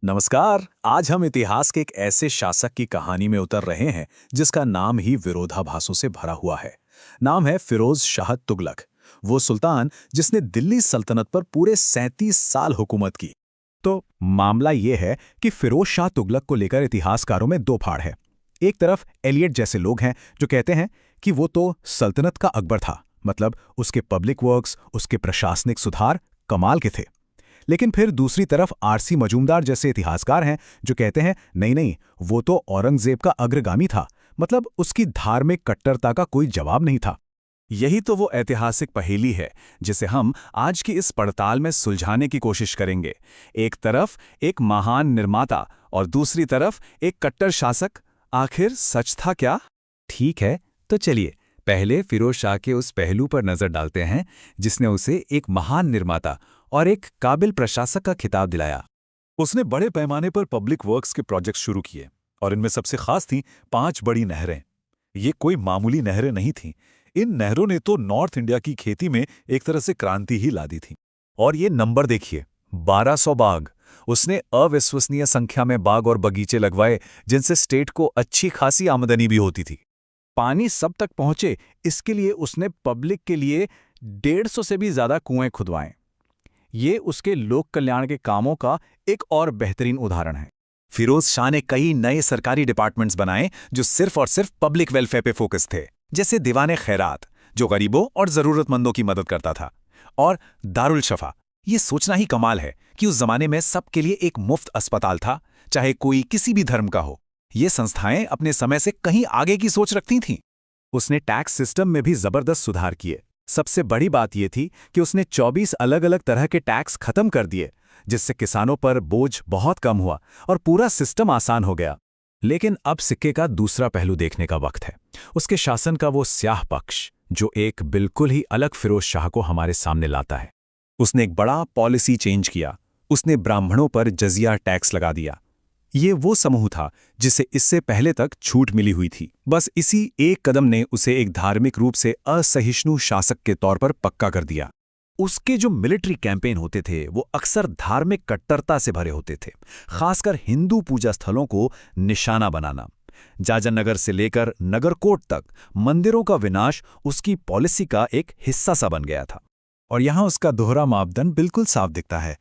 नमस्कार। आज हम इतिहास के एक ऐसे शासक की कहानी में उतर रहे हैं जिसका नाम ही विरोधाभासों से भरा हुआ है। नाम है फिरोज शाह तुगलक। वो सुल्तान जिसने दिल्ली सल्तनत पर पूरे 37 साल हुकूमत की। तो मामला ये है कि फिरोज शाह तुगलक को लेकर इतिहासकारों में दो फाड़ है। एक तरफ एलियट जैसे लोग हैं जो कहते हैं कि वो तो सल्तनत का अकबर था, मतलब उसके पब्लिक वर्क्स, उसके प्रशासनिक सुधार कमाल के थे। लेकिन फिर दूसरी तरफ आरसी मजूमदार जैसे इतिहासकार हैं जो कहते हैं नहीं नहीं, वो तो औरंगजेब का अग्रगामी था, मतलब उसकी धार्मिक कट्टरता का कोई जवाब नहीं था। यही तो वो ऐतिहासिक पहेली है जिसे हम आज की इस पड़ताल में सुलझाने की कोशिश करेंगे। एक तरफ एक महान निर्माता और दूसरी तरफ एक कट्टर शासक। आखिर सच था क्या? ठीक है, तो चलिए पहले फिरोज शाह के उस पहलू पर नजर डालते हैं जिसने उसे एक महान निर्माता और एक काबिल प्रशासक का खिताब दिलाया। उसने बड़े पैमाने पर पब्लिक वर्क्स के प्रोजेक्ट शुरू किए और इनमें सबसे खास थी 5 बड़ी नहरें। ये कोई मामूली नहरें नहीं थीं। इन नहरों ने तो नॉर्थ इंडिया की खेती में एक तरह से क्रांति ही ला दी थी। और ये नंबर देखिए, 1200 बाग। उसने अविश्वसनीय संख्या में बाग और बगीचे लगवाए जिनसे स्टेट को अच्छी खासी आमदनी भी होती थी। पानी सब तक पहुंचे इसके लिए उसने पब्लिक के लिए 150 से भी ज्यादा कुएं खुदवाए। ये उसके लोक कल्याण के कामों का एक और बेहतरीन उदाहरण है। फिरोज शाह ने कई नए सरकारी डिपार्टमेंट्स बनाए जो सिर्फ और सिर्फ पब्लिक वेलफेयर पे फोकस थे, जैसे दीवाने खैरात जो गरीबों और जरूरतमंदों की मदद करता था, और दारुल शफा। ये सोचना ही कमाल है कि उस जमाने में सबके लिए एक मुफ्त अस्पताल था, चाहे कोई किसी भी धर्म का हो। ये संस्थाएं अपने समय से कहीं आगे की सोच रखती थीं। उसने टैक्स सिस्टम में भी जबरदस्त सुधार किए। सबसे बड़ी बात यह थी कि उसने 24 अलग अलग तरह के टैक्स खत्म कर दिए, जिससे किसानों पर बोझ बहुत कम हुआ और पूरा सिस्टम आसान हो गया। लेकिन अब सिक्के का दूसरा पहलू देखने का वक्त है। उसके शासन का वो स्याह पक्ष जो एक बिल्कुल ही अलग फिरोज शाह को हमारे सामने लाता है। उसने एक बड़ा पॉलिसी चेंज किया। उसने ब्राह्मणों पर जजिया टैक्स लगा दिया। ये वो समूह था जिसे इससे पहले तक छूट मिली हुई थी। बस इसी एक कदम ने उसे एक धार्मिक रूप से असहिष्णु शासक के तौर पर पक्का कर दिया। उसके जो मिलिट्री कैंपेन होते थे वो अक्सर धार्मिक कट्टरता से भरे होते थे, खासकर हिंदू पूजा स्थलों को निशाना बनाना। जाजन नगर से लेकर नगरकोट तक मंदिरों का विनाश उसकी पॉलिसी का एक हिस्सा सा बन गया था। और यहाँ उसका दोहरा मापदंड बिल्कुल साफ दिखता है।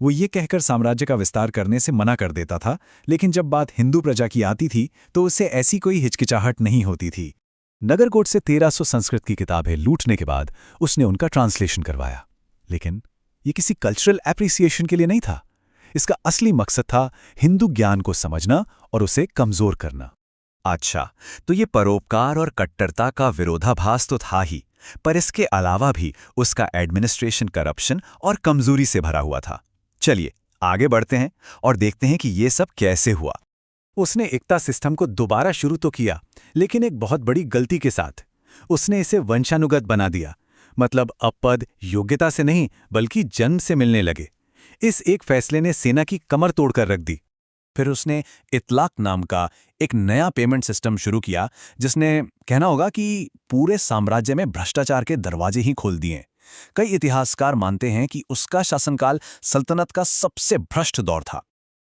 वो ये कहकर साम्राज्य का विस्तार करने से मना कर देता था, लेकिन जब बात हिंदू प्रजा की आती थी तो उससे ऐसी कोई हिचकिचाहट नहीं होती थी। नगरकोट से 1300 संस्कृत की किताबें लूटने के बाद उसने उनका ट्रांसलेशन करवाया। लेकिन ये किसी कल्चरल एप्रिसिएशन के लिए नहीं था। इसका असली मकसद था हिंदू ज्ञान को समझना और उसे कमजोर करना। अच्छा, तो ये परोपकार और कट्टरता का विरोधाभास तो था ही, पर इसके अलावा भी उसका एडमिनिस्ट्रेशन करप्शन और कमजोरी से भरा हुआ था। चलिए आगे बढ़ते हैं और देखते हैं कि ये सब कैसे हुआ। उसने एकता सिस्टम को दोबारा शुरू तो किया, लेकिन एक बहुत बड़ी गलती के साथ। उसने इसे वंशानुगत बना दिया, मतलब अब पद योग्यता से नहीं बल्कि जन्म से मिलने लगे। इस एक फैसले ने सेना की कमर तोड़कर रख दी। फिर उसने इतलाक नाम का एक नया पेमेंट सिस्टम शुरू किया जिसने, कहना होगा कि पूरे साम्राज्य में भ्रष्टाचार के दरवाजे ही खोल दिए। कई इतिहासकार मानते हैं कि उसका शासनकाल सल्तनत का सबसे भ्रष्ट दौर था।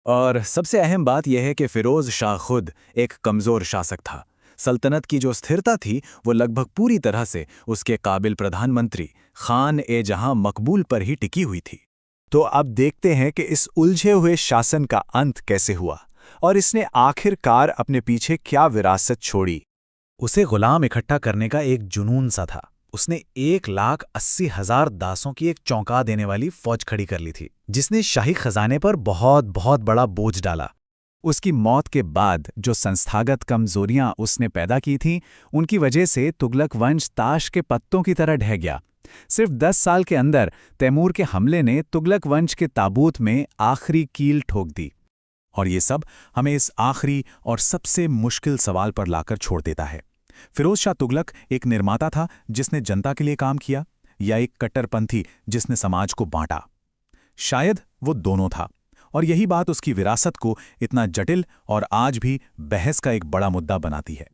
और सबसे अहम बात यह है कि फिरोज शाह खुद एक कमजोर शासक था। सल्तनत की जो स्थिरता थी वो लगभग पूरी तरह से उसके काबिल प्रधानमंत्री खान ए जहां मकबूल पर ही टिकी हुई थी। तो अब देखते हैं कि इस उलझे हुए शासन का अंत कैसे हुआ और इसने आखिरकार अपने पीछे क्या विरासत छोड़ी। उसे गुलाम इकट्ठा करने का एक जुनून सा था। उसने 1,80,000 दासों की एक चौंका देने वाली फौज खड़ी कर ली थी, जिसने शाही खजाने पर बहुत बहुत बड़ा बोझ डाला। उसकी मौत के बाद जो संस्थागत कमजोरियां उसने पैदा की थीं, उनकी वजह से तुगलक वंश ताश के पत्तों की तरह ढह गया। सिर्फ 10 साल के अंदर तैमूर के हमले ने तुगलक वंश के ताबूत में आखिरी कील ठोक दी। और ये सब हमें इस आखिरी और सबसे मुश्किल सवाल पर लाकर छोड़ देता है। फिरोज शाह तुगलक एक निर्माता था जिसने जनता के लिए काम किया, या एक कट्टरपंथी जिसने समाज को बांटा? शायद वो दोनों था, और यही बात उसकी विरासत को इतना जटिल और आज भी बहस का एक बड़ा मुद्दा बनाती है।